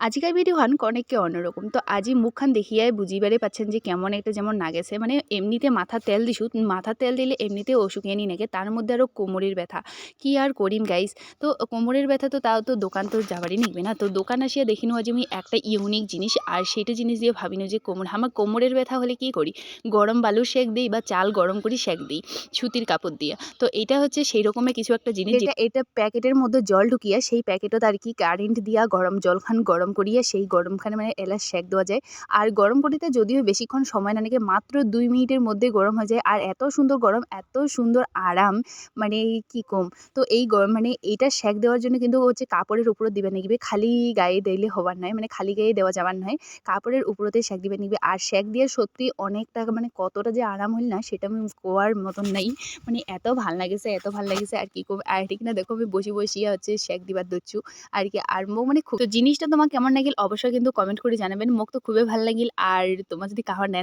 আজিকার ভিডিওখান কনেককে অন্যরকম তো আজি মুখখান দেখিয়াই বুঝিবারে পাচ্ছেন যে কেমন একটা যেমন নাগেছে মানে এমনিতে মাথা তেল দিছু মাথার তেল দিলে এমনিতে অসুখেনি নাগে তার মধ্যে আরও কোমরের ব্যথা কি আর করিম গাইস। তো কোমরের ব্যথা তো তাও তো দোকান তো যাবারই নিকবে না, তো দোকান আসিয়া দেখিনু আজ আমি একটা ইউনিক জিনিস আর সেটা জিনিস দিয়ে ভাবিনু যে আমার কোমরের ব্যথা হলে কি করি, গরম বালুর সেক দিই বা চাল গরম করি সেক দিই সুতির কাপড় দিয়ে। তো এটা হচ্ছে সেই রকমের কিছু একটা জিনিস যেটা এটা প্যাকেটের মধ্যে জল ঢুকিয়ে সেই প্যাকেটত আর কি কারেন্ট দিয়া গরম জলখান গরম করিয়া সেই গরমখানে মানে এলাচ সেক দেওয়া যায়। আর গরম করিতে যদিও বেশিক্ষণ সময় না লাগে, মাত্র 2 মিনিটের মধ্যে গরম হয়ে যায় আর এত সুন্দর গরম এত সুন্দর আরাম মানে কি কম। তো এই গরম মানে এইটা সেক দেওয়ার জন্য কিন্তু হচ্ছে কাপড়ের উপরে দিবে নিগবে, খালি গায়ে দিলে হবার নয়, মানে খালি গায়ে দেওয়া যাবার নয়, কাপড়ের উপরতে সেক দিবে নিগবে। আর সেক দিয়ে সত্যি অনেকটা মানে কতটা যে আরাম হইল না সেটা আমি কোয়ার মতন নাই, মানে এত ভাল লাগিছে এত ভাল লাগিছে আর কি কম। আর ঠিক না দেখো আমি বসিয়া হচ্ছে সেক দিবার দচ্ছু আর কি। আর মোক মানে খুব তো জিনিসটা তোমার কেমন লাগিল অবশ্যই কিন্তু কমেন্ট করে জানাবেন, মোক তো খুবই ভাল লাগিল। আর তোমার যদি কাহর নেন